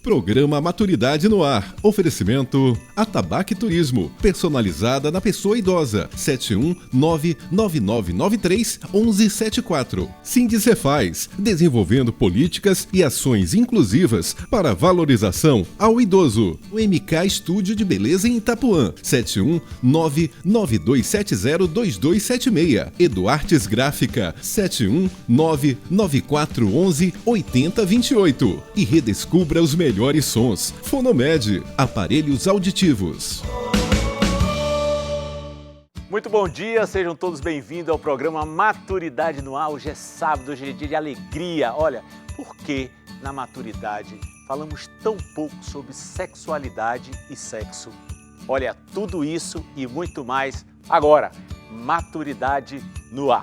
Programa Maturidade no Ar. Oferecimento Atabaque Turismo. Personalizada na pessoa idosa. 71999931174. Sindicefaz. Desenvolvendo políticas e ações inclusivas para valorização ao idoso. O MK Estúdio de Beleza em Itapuã. 71992702276. Eduartes Gráfica. 71994118028. E redescubra os melhores sons. Fonomed, aparelhos auditivos. Muito bom dia, sejam todos bem-vindos ao programa Maturidade no Ar. Hoje é sábado, hoje é dia de alegria. Olha, por que na maturidade falamos tão pouco sobre sexualidade e sexo? Olha, tudo isso e muito mais agora. Maturidade no Ar.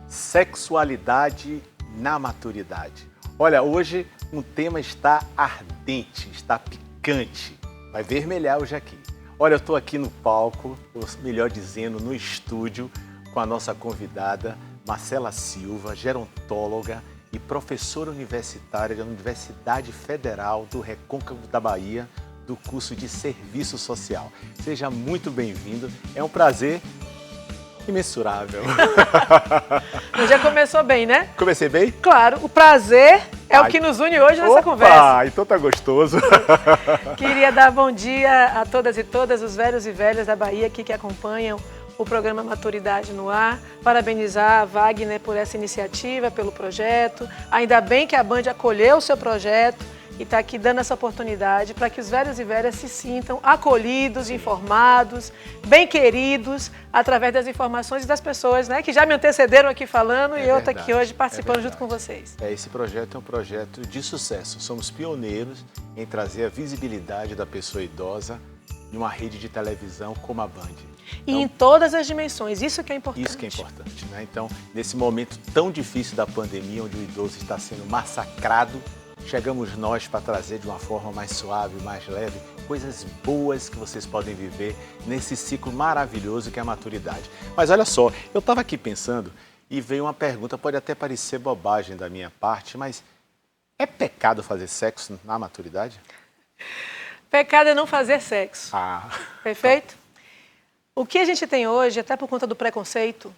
Sexualidade na maturidade. Olha, hoje o tema está ardente, está picante, vai vermelhar hoje aqui. Olha, eu estou aqui no palco, ou melhor dizendo, no estúdio, com a nossa convidada Marcela Silva, gerontóloga e professora universitária da Universidade Federal do Recôncavo da Bahia, do curso de Serviço Social. Seja muito bem-vindo, é um prazer imensurável. Já começou bem, né? Comecei bem? Claro, o prazer é o que nos une hoje nessa conversa. Então tá gostoso. Queria dar bom dia a todas e todas, os velhos e velhas da Bahia aqui que acompanham o programa Maturidade no Ar. Parabenizar a Wagner por essa iniciativa, pelo projeto. Ainda bem que a Band acolheu o seu projeto e está aqui dando essa oportunidade para que os velhos e velhas se sintam acolhidos, informados, bem queridos, através das informações das pessoas, né, que já me antecederam aqui falando e eu estou aqui hoje participando junto com vocês. Esse projeto é um projeto de sucesso. Somos pioneiros em trazer a visibilidade da pessoa idosa em uma rede de televisão como a Band. E então, em todas as dimensões, isso que é importante. Isso que é importante, né? Então, nesse momento tão difícil da pandemia, onde o idoso está sendo massacrado, chegamos nós para trazer de uma forma mais suave, mais leve, coisas boas que vocês podem viver nesse ciclo maravilhoso que é a maturidade. Mas olha só, eu estava aqui pensando e veio uma pergunta, pode até parecer bobagem da minha parte, mas é pecado fazer sexo na maturidade? Pecado é não fazer sexo. Perfeito? O que a gente tem hoje, até por conta do preconceito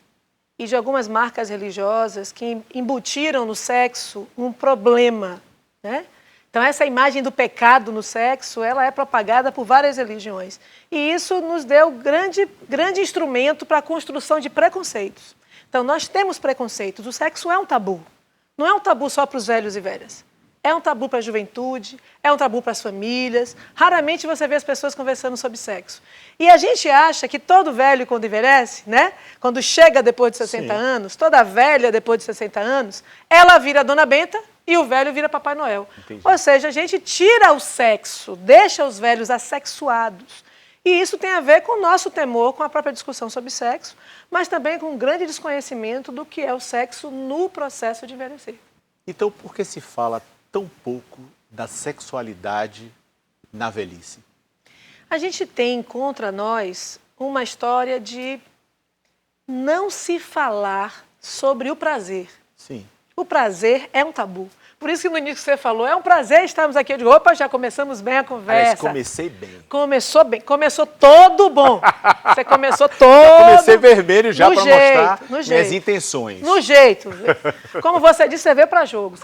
e de algumas marcas religiosas que embutiram no sexo um problema, né? Então essa imagem do pecado no sexo, ela é propagada por várias religiões. E isso nos deu grande instrumento para a construção de preconceitos. Então nós temos preconceitos, o sexo é um tabu. Não é um tabu só para os velhos e velhas. É um tabu para a juventude, é um tabu para as famílias. Raramente você vê as pessoas conversando sobre sexo. E a gente acha que todo velho, quando envelhece, né? Quando chega depois de 60 anos, toda velha depois de 60 anos, ela vira Dona Benta e o velho vira Papai Noel. Entendi. Ou seja, a gente tira o sexo, deixa os velhos assexuados. E isso tem a ver com o nosso temor, com a própria discussão sobre sexo, mas também com um grande desconhecimento do que é o sexo no processo de envelhecer. Então, por que se fala tão pouco da sexualidade na velhice? A gente tem contra nós uma história de não se falar sobre o prazer. Sim. O prazer é um tabu. Por isso que no início você falou, é um prazer estarmos aqui. Eu digo, opa, já começamos bem a conversa. Mas comecei bem. Começou bem, começou todo bom. Você começou todo... Eu comecei vermelho já para mostrar minhas intenções. No jeito. Como você disse, você veio para jogo,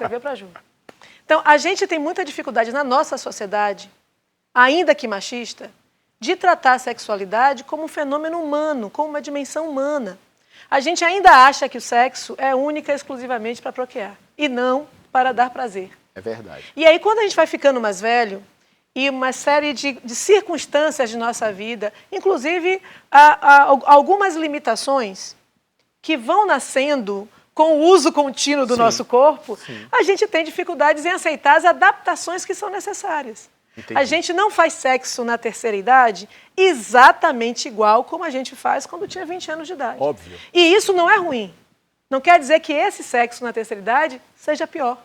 Então, a gente tem muita dificuldade na nossa sociedade, ainda que machista, de tratar a sexualidade como um fenômeno humano, como uma dimensão humana. A gente ainda acha que o sexo é única e exclusivamente para procriar, e não para dar prazer. É verdade. E aí, quando a gente vai ficando mais velho, e uma série de circunstâncias de nossa vida, inclusive algumas limitações que vão nascendo com o uso contínuo do nosso corpo, a gente tem dificuldades em aceitar as adaptações que são necessárias. Entendi. A gente não faz sexo na terceira idade exatamente igual como a gente faz quando tinha 20 anos de idade. Óbvio. E isso não é ruim. Não quer dizer que esse sexo na terceira idade seja pior,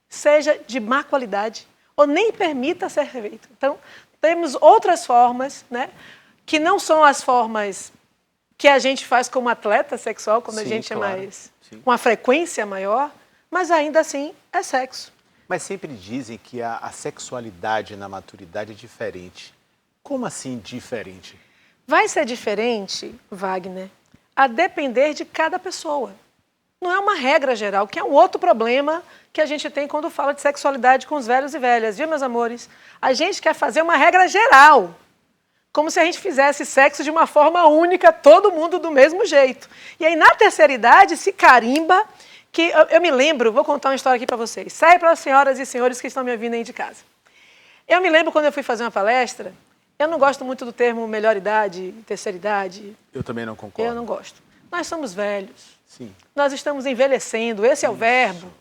seja de má qualidade, ou nem permita ser feito. Então, temos outras formas, né, que não são as formas que a gente faz como atleta sexual, quando a gente claro. é mais... com uma frequência maior, mas ainda assim é sexo. Mas sempre dizem que a sexualidade na maturidade é diferente. Como assim diferente? Vai ser diferente, Wagner, a depender de cada pessoa. Não é uma regra geral, que é um outro problema que a gente tem quando fala de sexualidade com os velhos e velhas, viu, meus amores? A gente quer fazer uma regra geral, como se a gente fizesse sexo de uma forma única, todo mundo do mesmo jeito. E aí, na terceira idade, se carimba, que eu me lembro, vou contar uma história aqui para vocês. Sai para as senhoras e senhores que estão me ouvindo aí de casa. Eu me lembro quando eu fui fazer uma palestra, eu não gosto muito do termo melhor idade, terceira idade. Eu também não concordo. Eu não gosto. Nós somos velhos. Sim. Nós estamos envelhecendo, esse é o verbo,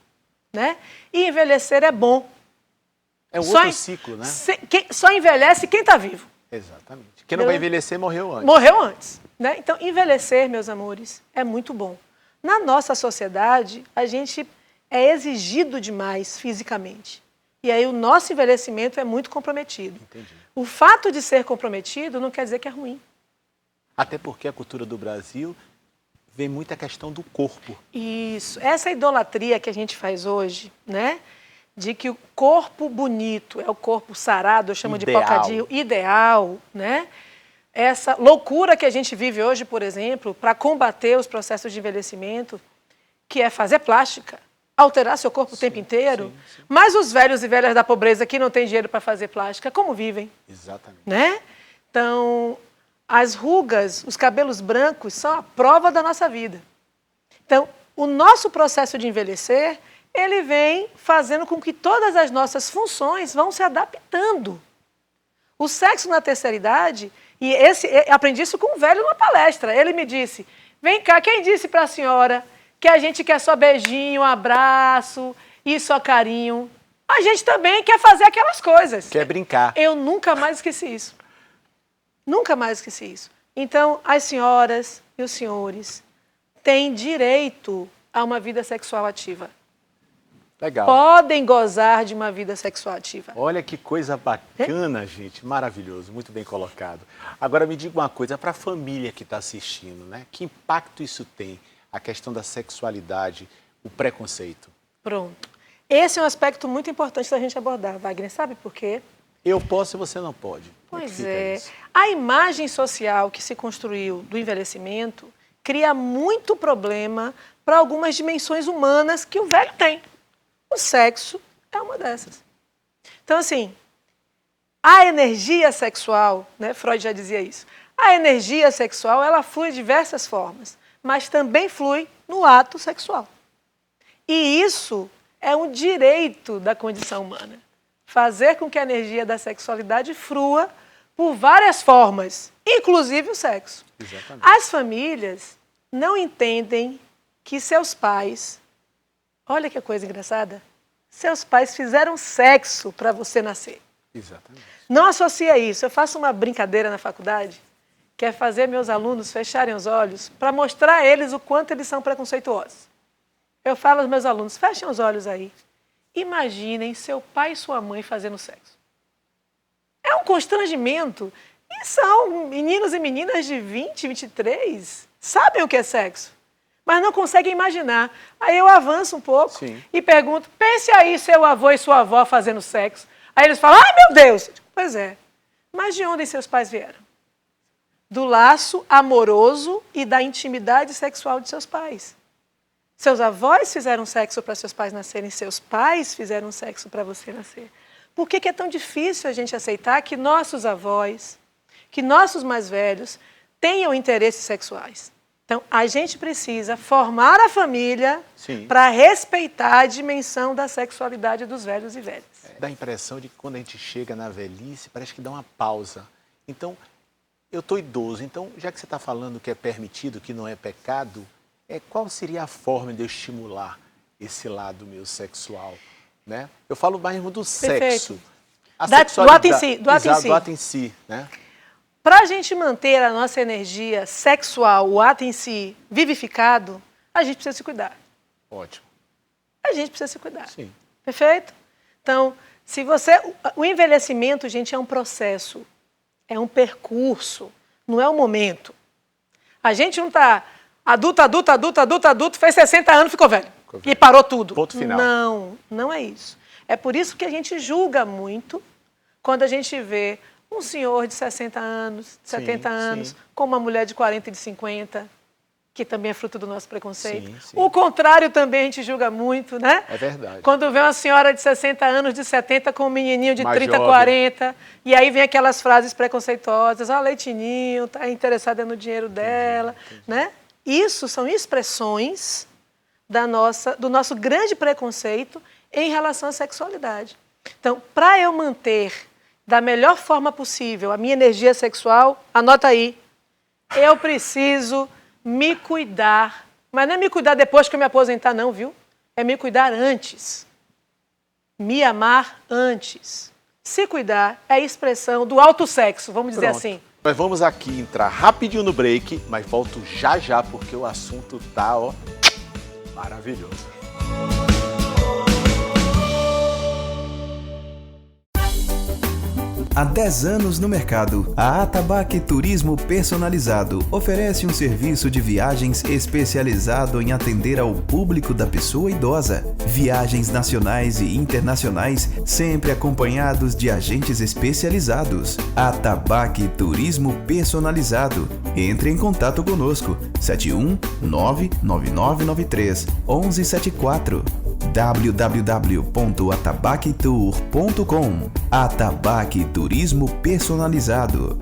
né? E envelhecer é bom. É um outro ciclo, né? Só envelhece quem está vivo. Exatamente. Quem não vai envelhecer morreu antes. Morreu antes, né? Então, envelhecer, meus amores, é muito bom. Na nossa sociedade, a gente é exigido demais fisicamente. E aí o nosso envelhecimento é muito comprometido. Entendi. O fato de ser comprometido não quer dizer que é ruim. Até porque a cultura do Brasil vem muita questão do corpo. Isso. Essa idolatria que a gente faz hoje, né? De que o corpo bonito é o corpo sarado, eu chamo Ideal. de pocadinho, ideal, né? Essa loucura que a gente vive hoje, por exemplo, para combater os processos de envelhecimento, que é fazer plástica, alterar seu corpo o tempo inteiro. Sim. Mas os velhos e velhas da pobreza que não têm dinheiro para fazer plástica, como vivem? Exatamente. Né? Então, as rugas, os cabelos brancos são a prova da nossa vida. Então, o nosso processo de envelhecer, ele vem fazendo com que todas as nossas funções vão se adaptando. O sexo na terceira idade, e aprendi isso com um velho numa palestra. Ele me disse, vem cá, quem disse para a senhora que a gente quer só beijinho, abraço e só carinho? A gente também quer fazer aquelas coisas. Quer brincar. Eu nunca mais esqueci isso. Nunca mais esqueci isso. Então, as senhoras e os senhores têm direito a uma vida sexual ativa. Legal. Podem gozar de uma vida sexual ativa. Olha que coisa bacana, gente. Maravilhoso, muito bem colocado. Agora me diga uma coisa, para a família que está assistindo, né? Que impacto isso tem, a questão da sexualidade, o preconceito? Pronto. Esse é um aspecto muito importante da gente abordar, Wagner. Sabe por quê? Eu posso e você não pode. Pois é. A imagem social que se construiu do envelhecimento cria muito problema para algumas dimensões humanas que o velho tem. O sexo é uma dessas. Então, assim, a energia sexual, né, Freud já dizia isso, a energia sexual, ela flui de diversas formas, mas também flui no ato sexual. E isso é um direito da condição humana. Fazer com que a energia da sexualidade flua por várias formas, inclusive o sexo. Exatamente. As famílias não entendem que seus pais... Olha que coisa engraçada. Seus pais fizeram sexo para você nascer. Exatamente. Não associa isso. Eu faço uma brincadeira na faculdade, que é fazer meus alunos fecharem os olhos para mostrar a eles o quanto eles são preconceituosos. Eu falo aos meus alunos, fechem os olhos aí. Imaginem seu pai e sua mãe fazendo sexo. É um constrangimento. E são meninos e meninas de 20, 23, sabem o que é sexo, mas não conseguem imaginar. Aí eu avanço um pouco. Sim. E pergunto, pense aí seu avô e sua avó fazendo sexo. Aí eles falam, ai meu Deus! Pois é, mas de onde seus pais vieram? Do laço amoroso e da intimidade sexual de seus pais. Seus avós fizeram sexo para seus pais nascerem, seus pais fizeram sexo para você nascer. Por que é tão difícil a gente aceitar que nossos avós, que nossos mais velhos, tenham interesses sexuais? Então, a gente precisa formar a família para respeitar a dimensão da sexualidade dos velhos e velhas. Dá a impressão de que quando a gente chega na velhice, parece que dá uma pausa. Então, eu estou idoso, então, já que você está falando que é permitido, que não é pecado, qual seria a forma de eu estimular esse lado meu sexual? Né? Eu falo mesmo do sexo. Do ato em si. Do ato em si, né? Para a gente manter a nossa energia sexual, o ato em si, vivificado, a gente precisa se cuidar. Ótimo. A gente precisa se cuidar. Sim. Perfeito? Então, o envelhecimento, gente, é um processo, é um percurso, não é um momento. A gente não está adulto, fez 60 anos, ficou velho. E parou tudo. Ponto final. Não é isso. É por isso que a gente julga muito quando a gente vê um senhor de 60 anos, 70 anos, com uma mulher de 40 e de 50, que também é fruto do nosso preconceito. Sim. O contrário também a gente julga muito, né? É verdade. Quando vê uma senhora de 60 anos, de 70, com um menininho de mais 30, jovem. 40, e aí vem aquelas frases preconceituosas, leitinho, tá interessada no dinheiro dela, né? Isso são expressões do nosso grande preconceito em relação à sexualidade. Então, para eu manter da melhor forma possível a minha energia sexual, anota aí, eu preciso me cuidar. Mas não é me cuidar depois que eu me aposentar, não, viu? É me cuidar antes. Me amar antes. Se cuidar é a expressão do autossexo, vamos dizer assim. Nós vamos aqui entrar rapidinho no break, mas volto já, porque o assunto tá, maravilhoso. Há 10 anos no mercado, a Atabaque Turismo Personalizado oferece um serviço de viagens especializado em atender ao público da pessoa idosa. Viagens nacionais e internacionais, sempre acompanhados de agentes especializados. Atabaque Turismo Personalizado. Entre em contato conosco, 71999931174. www.atabaquetour.com. Atabaque Turismo Personalizado.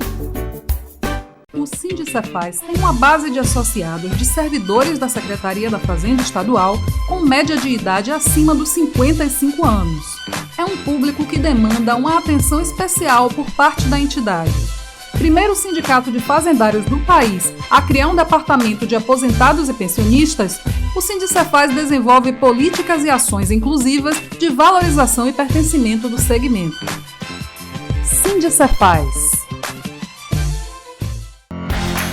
O Sindicefaz tem uma base de associados de servidores da Secretaria da Fazenda Estadual com média de idade acima dos 55 anos. É um público que demanda uma atenção especial por parte da entidade. Primeiro sindicato de fazendários do país a criar um departamento de aposentados e pensionistas, o Sindicefaz desenvolve políticas e ações inclusivas de valorização e pertencimento do segmento. Sindicefaz.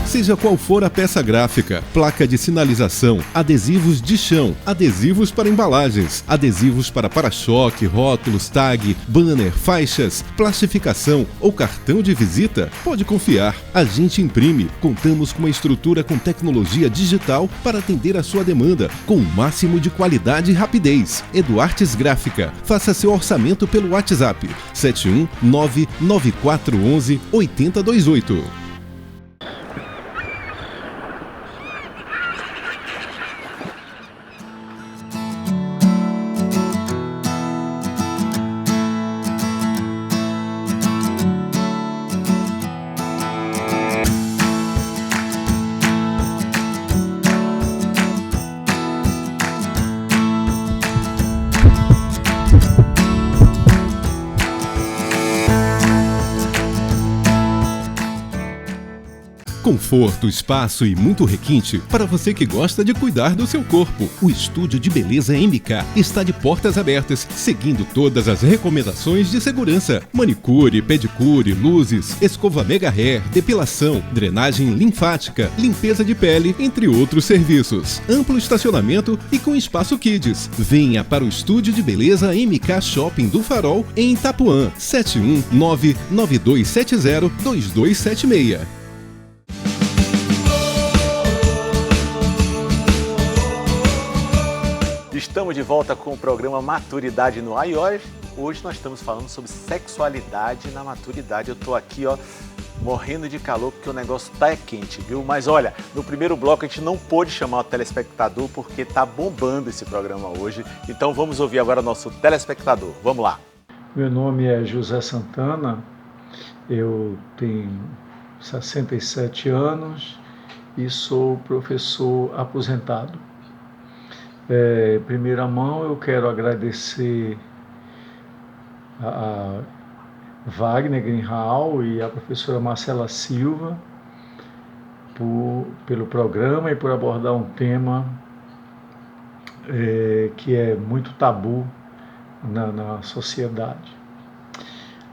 Seja qual for a peça gráfica, placa de sinalização, adesivos de chão, adesivos para embalagens, adesivos para para-choque, rótulos, tag, banner, faixas, plastificação ou cartão de visita, pode confiar. A gente imprime. Contamos com uma estrutura com tecnologia digital para atender a sua demanda, com o máximo de qualidade e rapidez. Eduartes Gráfica. Faça seu orçamento pelo WhatsApp 71994118028. Conforto, espaço e muito requinte para você que gosta de cuidar do seu corpo. O Estúdio de Beleza MK está de portas abertas, seguindo todas as recomendações de segurança. Manicure, pedicure, luzes, escova mega hair, depilação, drenagem linfática, limpeza de pele, entre outros serviços. Amplo estacionamento e com espaço kids. Venha para o Estúdio de Beleza MK Shopping do Farol, em Itapuã, 71992702276. Estamos de volta com o programa Maturidade no iOS. Hoje nós estamos falando sobre sexualidade na maturidade. Eu tô aqui, morrendo de calor porque o negócio tá quente, viu? Mas olha, no primeiro bloco a gente não pôde chamar o telespectador porque tá bombando esse programa hoje. Então vamos ouvir agora nosso telespectador. Vamos lá. Meu nome é José Santana, eu tenho 67 anos e sou professor aposentado. Em primeira mão, eu quero agradecer a Wagner Greenhal e a professora Marcela Silva pelo programa e por abordar um tema que é muito tabu na sociedade.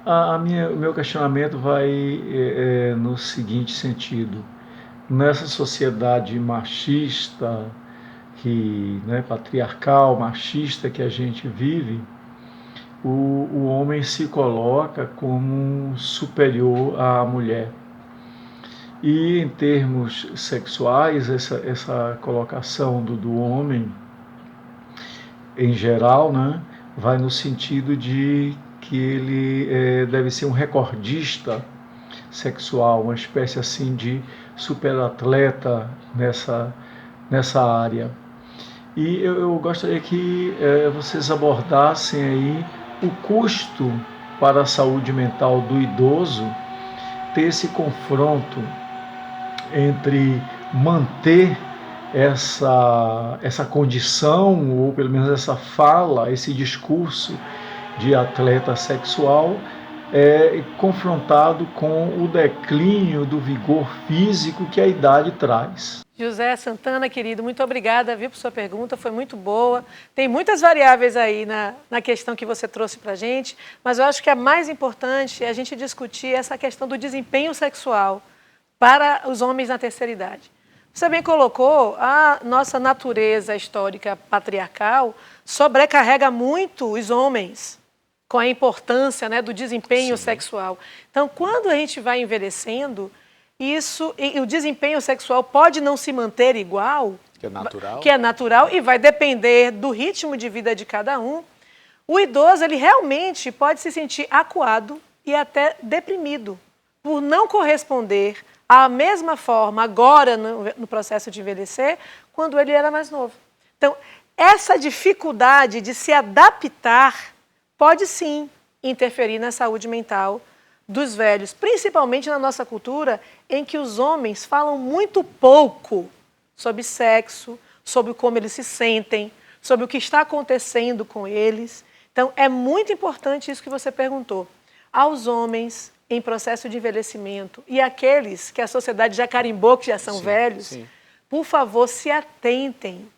O meu questionamento vai no seguinte sentido: nessa sociedade machista, patriarcal, machista que a gente vive, o homem se coloca como superior à mulher. E em termos sexuais, essa colocação do homem, em geral, né, vai no sentido de que ele deve ser um recordista sexual, uma espécie assim de superatleta nessa área. E eu gostaria que vocês abordassem aí o custo para a saúde mental do idoso, ter esse confronto entre manter essa condição, ou pelo menos essa fala, esse discurso de atleta sexual, confrontado com o declínio do vigor físico que a idade traz. José Santana, querido, muito obrigada, por sua pergunta, foi muito boa. Tem muitas variáveis aí na questão que você trouxe para a gente, mas eu acho que a mais importante é a gente discutir essa questão do desempenho sexual para os homens na terceira idade. Você bem colocou, a nossa natureza histórica patriarcal sobrecarrega muito os homens com a importância, né, do desempenho sexual. Então, quando a gente vai envelhecendo, e o desempenho sexual pode não se manter igual, que é natural e vai depender do ritmo de vida de cada um. O idoso, ele realmente pode se sentir acuado e até deprimido por não corresponder à mesma forma agora no processo de envelhecer, quando ele era mais novo. Então, essa dificuldade de se adaptar pode sim interferir na saúde mental dos velhos, principalmente na nossa cultura, em que os homens falam muito pouco sobre sexo, sobre como eles se sentem, sobre o que está acontecendo com eles. Então, é muito importante isso que você perguntou. Aos homens em processo de envelhecimento e aqueles que a sociedade já carimbou que já são velhos, por favor, se atentem.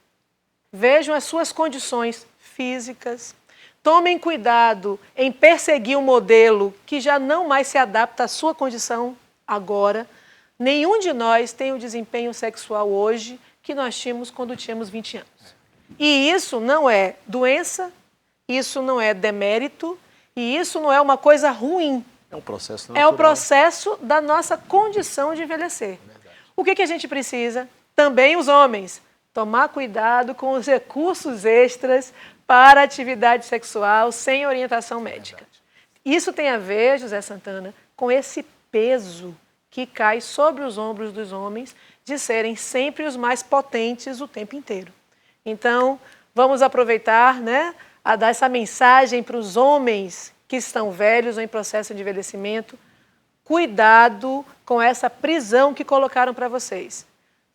Vejam as suas condições físicas. Tomem cuidado em perseguir um modelo que já não mais se adapta à sua condição agora. Nenhum de nós tem o desempenho sexual hoje que nós tínhamos quando tínhamos 20 anos. E isso não é doença, isso não é demérito, e isso não é uma coisa ruim. É um processo natural. É o processo da nossa condição de envelhecer. O que a gente precisa? Também os homens. Tomar cuidado com os recursos extras para atividade sexual sem orientação médica. Isso tem a ver, José Santana, com esse peso que cai sobre os ombros dos homens de serem sempre os mais potentes o tempo inteiro. Então, vamos aproveitar, né, a dar essa mensagem para os homens que estão velhos ou em processo de envelhecimento. Cuidado com essa prisão que colocaram para vocês.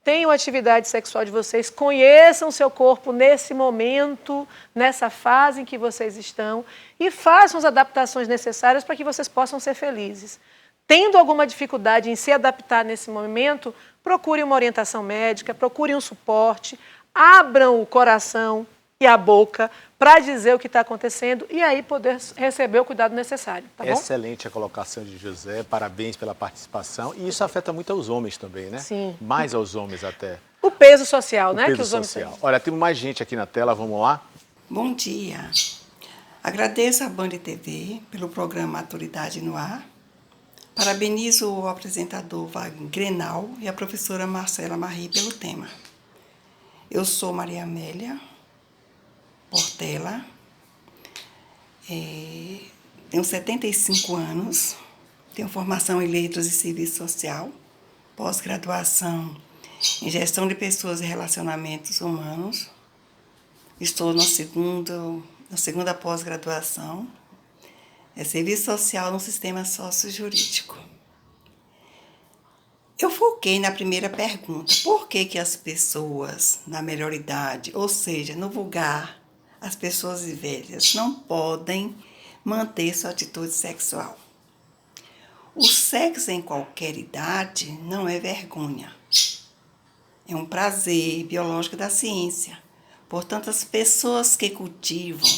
Tenham a atividade sexual de vocês, conheçam o seu corpo nesse momento, nessa fase em que vocês estão e façam as adaptações necessárias para que vocês possam ser felizes. Tendo alguma dificuldade em se adaptar nesse momento, procure uma orientação médica, procure um suporte, abram o coração e a boca para dizer o que está acontecendo e aí poder receber o cuidado necessário, tá bom? Excelente a colocação de José, parabéns pela participação. E isso afeta muito aos homens também, né? Sim. Mais aos homens até. O peso social, né? Peso que os homens social. têm. Olha, tem mais gente aqui na tela, vamos lá? Bom dia. Agradeço à Band TV pelo programa Maturidade no Ar. Parabenizo o apresentador Wagner Grenal e a professora Marcela Marri pelo tema. Eu sou Maria Amélia Portela, tenho 75 anos, tenho formação em Letras e Serviço Social, pós-graduação em Gestão de Pessoas e Relacionamentos Humanos, estou na segunda pós-graduação, Serviço Social no Sistema Sócio-Jurídico. Eu foquei na primeira pergunta, por que as pessoas na melhor idade, ou seja, no vulgar, as pessoas velhas não podem manter sua atitude sexual? O sexo em qualquer idade não é vergonha. É um prazer biológico da ciência. Portanto, as pessoas que cultivam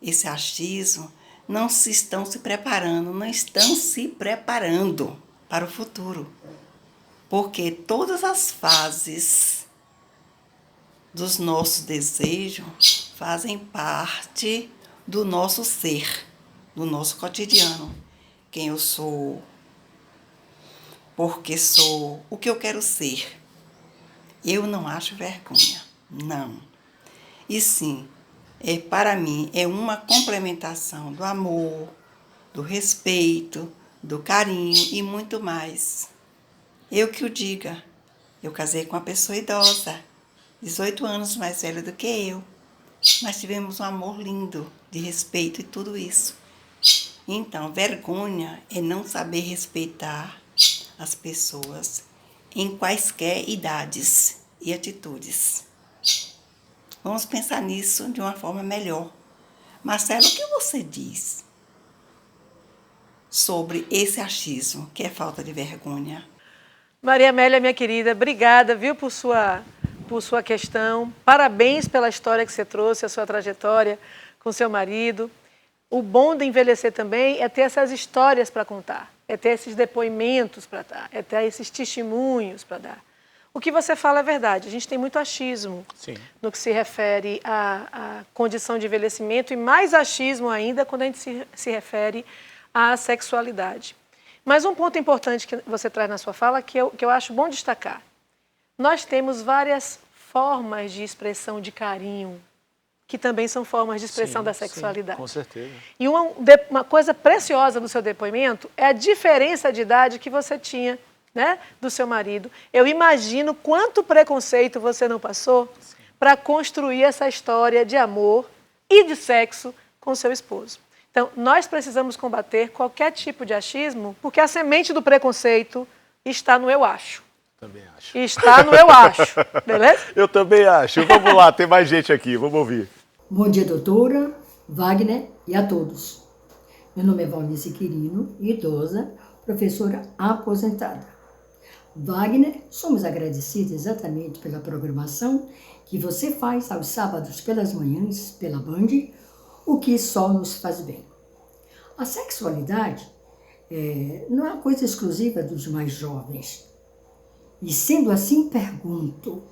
esse achismo não estão se preparando para o futuro. Porque todas as fases dos nossos desejos fazem parte do nosso ser, do nosso cotidiano. Quem eu sou, porque sou o que eu quero ser. Eu não acho vergonha, não. E sim, para mim é uma complementação do amor, do respeito, do carinho e muito mais. Eu que o diga, eu casei com uma pessoa idosa, 18 anos mais velha do que eu. Nós tivemos um amor lindo, de respeito e tudo isso. Então, vergonha é não saber respeitar as pessoas em quaisquer idades e atitudes. Vamos pensar nisso de uma forma melhor. Marcelo, o que você diz sobre esse achismo, que é falta de vergonha? Maria Amélia, minha querida, obrigada, viu, por sua questão. Parabéns pela história que você trouxe, a sua trajetória com seu marido. O bom de envelhecer também é ter essas histórias para contar, é ter esses depoimentos para dar, é ter esses testemunhos para dar. O que você fala é verdade, a gente tem muito achismo no que se refere à condição de envelhecimento e mais achismo ainda quando a gente se refere à sexualidade. Mas um ponto importante que você traz na sua fala que eu acho bom destacar. Nós temos várias formas de expressão de carinho, que também são formas de expressão da sexualidade. Sim, com certeza. E uma coisa preciosa do seu depoimento é a diferença de idade que você tinha, né, do seu marido. Eu imagino quanto preconceito você não passou para construir essa história de amor e de sexo com seu esposo. Então, nós precisamos combater qualquer tipo de achismo, porque a semente do preconceito está no eu acho. Também acho. Está no eu acho, beleza? Eu também acho. Vamos lá, tem mais gente aqui, vamos ouvir. Bom dia, doutora, Wagner e a todos. Meu nome é Valnice Quirino, idosa, professora aposentada. Wagner, somos agradecidos exatamente pela programação que você faz aos sábados pelas manhãs, pela Band, o que só nos faz bem. A sexualidade não é uma coisa exclusiva dos mais jovens. E sendo assim, pergunto,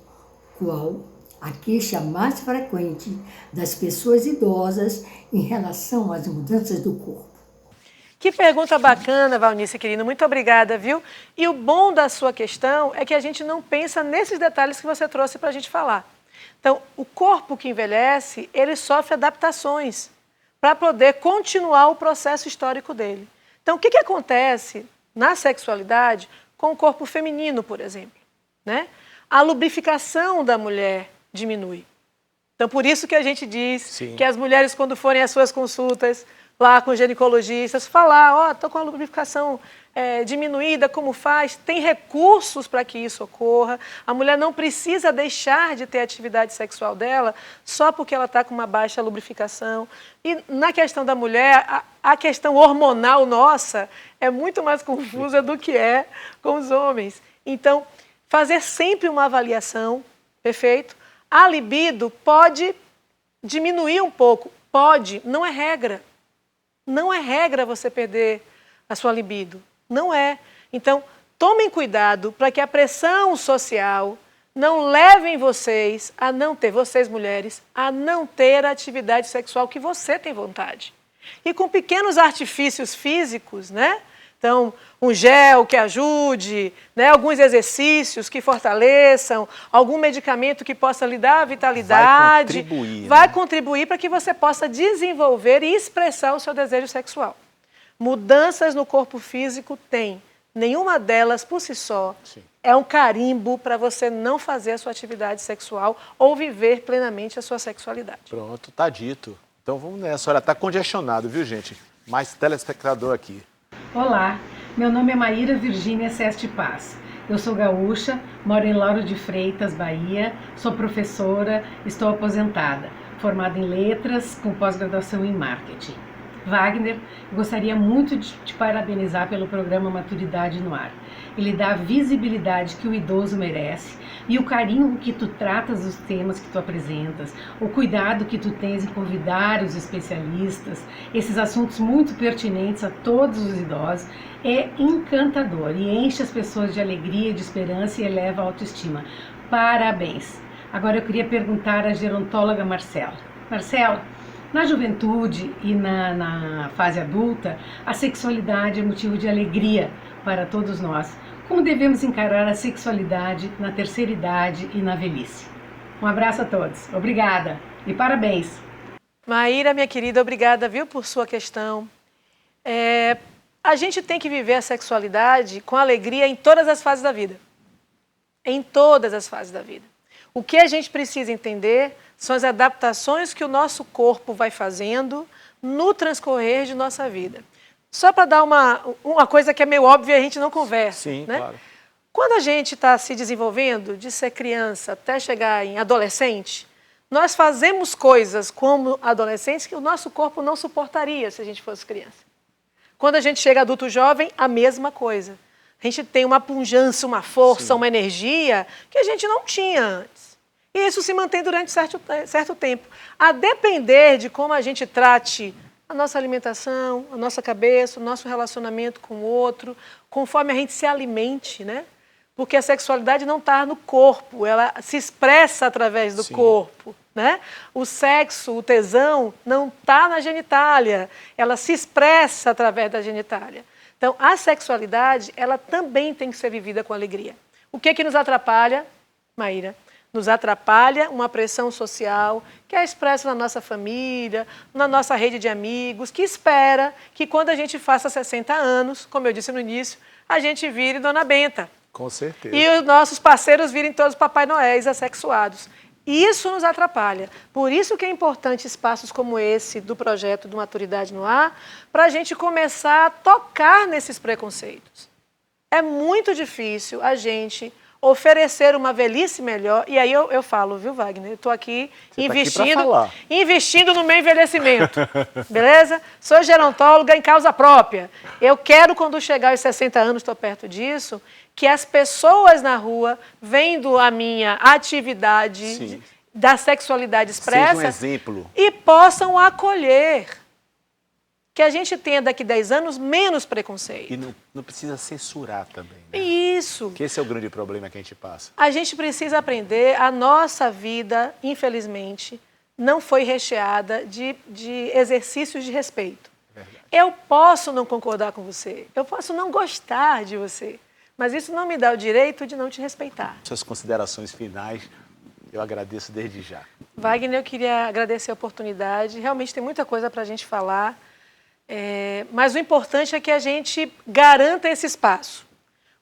qual a queixa mais frequente das pessoas idosas em relação às mudanças do corpo? Que pergunta bacana, Valnice, querida. Muito obrigada, viu? E o bom da sua questão é que a gente não pensa nesses detalhes que você trouxe para a gente falar. Então, o corpo que envelhece, ele sofre adaptações para poder continuar o processo histórico dele. Então, o que acontece na sexualidade com o corpo feminino, por exemplo, né? A lubrificação da mulher diminui. Então, por isso que a gente diz que as mulheres, quando forem às suas consultas, lá com ginecologistas, falar, estou com a lubrificação diminuída, como faz? Tem recursos para que isso ocorra. A mulher não precisa deixar de ter a atividade sexual dela só porque ela está com uma baixa lubrificação. E na questão da mulher, a questão hormonal nossa é muito mais confusa do que é com os homens. Então, fazer sempre uma avaliação, perfeito? A libido pode diminuir um pouco, pode, não é regra. Não é regra você perder a sua libido. Não é. Então, tomem cuidado para que a pressão social não leve vocês a não ter, vocês mulheres, a não ter a atividade sexual que você tem vontade. E com pequenos artifícios físicos, né? Então, um gel que ajude, né? Alguns exercícios que fortaleçam, algum medicamento que possa lhe dar vitalidade. Vai contribuir para que você possa desenvolver e expressar o seu desejo sexual. Mudanças no corpo físico tem. Nenhuma delas, por si só, é um carimbo para você não fazer a sua atividade sexual ou viver plenamente a sua sexualidade. Pronto, tá dito. Então vamos nessa. Olha, tá congestionado, viu, gente? Mais telespectador aqui. Olá, meu nome é Maíra Virgínia Seste Paz. Eu sou gaúcha, moro em Lauro de Freitas, Bahia, sou professora, estou aposentada, formada em letras, com pós-graduação em marketing. Wagner, gostaria muito de te parabenizar pelo programa Maturidade no Ar. Ele dá a visibilidade que o idoso merece e o carinho com que tu tratas os temas que tu apresentas, o cuidado que tu tens em convidar os especialistas, esses assuntos muito pertinentes a todos os idosos, é encantador e enche as pessoas de alegria, de esperança e eleva a autoestima. Parabéns! Agora eu queria perguntar à gerontóloga Marcela. Marcela, na juventude e na fase adulta, a sexualidade é motivo de alegria para todos nós. como devemos encarar a sexualidade na terceira idade e na velhice. Um abraço a todos. Obrigada e parabéns. Maíra, minha querida, obrigada, viu, por sua questão. A gente tem que viver a sexualidade com alegria em todas as fases da vida. Em todas as fases da vida. O que a gente precisa entender são as adaptações que o nosso corpo vai fazendo no transcorrer de nossa vida. Só para dar uma coisa que é meio óbvia e a gente não conversa. Sim, né? claro. Quando a gente está se desenvolvendo, de ser criança até chegar em adolescente, nós fazemos coisas como adolescentes que o nosso corpo não suportaria se a gente fosse criança. Quando a gente chega adulto jovem, a mesma coisa. A gente tem uma pujança, uma força, uma energia que a gente não tinha antes. E isso se mantém durante certo tempo. A depender de como a gente trate a nossa alimentação, a nossa cabeça, o nosso relacionamento com o outro, conforme a gente se alimente, né? Porque a sexualidade não está no corpo, ela se expressa através do corpo, né? O sexo, o tesão, não está na genitália, ela se expressa através da genitália. Então, a sexualidade, ela também tem que ser vivida com alegria. O que nos atrapalha, Maíra? Nos atrapalha uma pressão social que é expressa na nossa família, na nossa rede de amigos, que espera que quando a gente faça 60 anos, como eu disse no início, a gente vire Dona Benta. Com certeza. E os nossos parceiros virem todos Papai Noéis assexuados. Isso nos atrapalha. Por isso que é importante espaços como esse do projeto do Maturidade no Ar, para a gente começar a tocar nesses preconceitos. É muito difícil a gente oferecer uma velhice melhor. E aí eu falo, viu, Wagner? Eu estou aqui investindo no meu envelhecimento. Beleza? Sou gerontóloga em causa própria. Eu quero, quando chegar aos 60 anos, estou perto disso, que as pessoas na rua, vendo a minha atividade da sexualidade expressa, seja um exemplo, e possam acolher. Que a gente tenha daqui 10 anos menos preconceito. E não precisa censurar também. Né? Isso. Que esse é o grande problema que a gente passa. A gente precisa aprender, a nossa vida, infelizmente, não foi recheada de exercícios de respeito. Verdade. Eu posso não concordar com você, eu posso não gostar de você, mas isso não me dá o direito de não te respeitar. Suas considerações finais, eu agradeço desde já. Wagner, eu queria agradecer a oportunidade. Realmente tem muita coisa para a gente falar. Mas o importante é que a gente garanta esse espaço.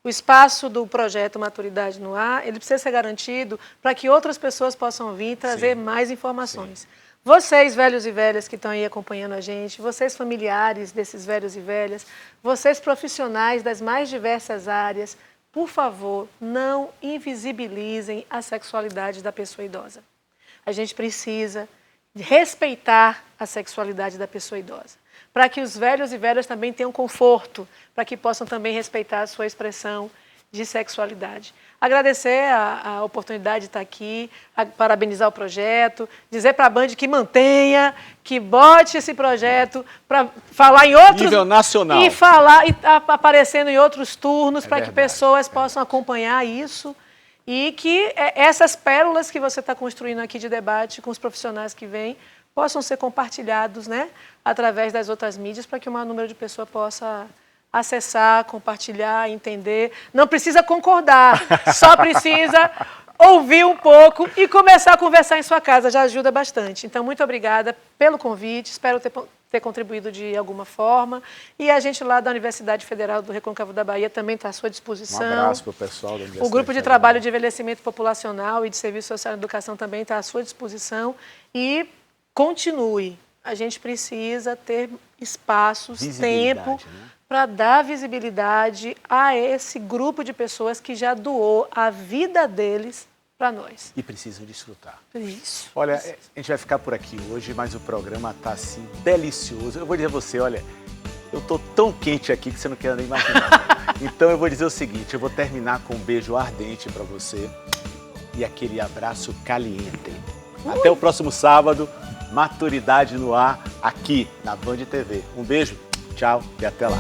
O espaço do projeto Maturidade no Ar, ele precisa ser garantido para que outras pessoas possam vir e trazer mais informações. Vocês, velhos e velhas que estão aí acompanhando a gente, vocês familiares desses velhos e velhas, vocês profissionais das mais diversas áreas, por favor, não invisibilizem a sexualidade da pessoa idosa. A gente precisa respeitar a sexualidade da pessoa idosa, para que os velhos e velhas também tenham conforto, para que possam também respeitar a sua expressão de sexualidade. Agradecer a oportunidade de estar aqui, parabenizar o projeto, dizer para a Band que mantenha, que bote esse projeto para falar em outros... nível nacional. E falar, e aparecendo em outros turnos, para que pessoas possam acompanhar isso e que essas pérolas que você está construindo aqui de debate com os profissionais que vêm possam ser compartilhados, né, através das outras mídias, para que o maior número de pessoas possa acessar, compartilhar, entender. Não precisa concordar, só precisa ouvir um pouco e começar a conversar em sua casa, já ajuda bastante. Então, muito obrigada pelo convite, espero ter contribuído de alguma forma. E a gente lá da Universidade Federal do Recôncavo da Bahia também está à sua disposição. Um abraço para o pessoal da Universidade O Grupo de Trabalho de Envelhecimento Populacional e de Serviço Social e Educação também está à sua disposição. E continue. A gente precisa ter espaços, tempo, para dar visibilidade a esse grupo de pessoas que já doou a vida deles para nós. E precisam desfrutar. Isso. Olha, a gente vai ficar por aqui hoje, mas o programa está assim, delicioso. Eu vou dizer a você, olha, eu estou tão quente aqui que você não quer nem imaginar. Então eu vou dizer o seguinte, eu vou terminar com um beijo ardente para você e aquele abraço caliente. Até o próximo sábado, Maturidade no Ar, aqui na Band TV. Um beijo, tchau e até lá.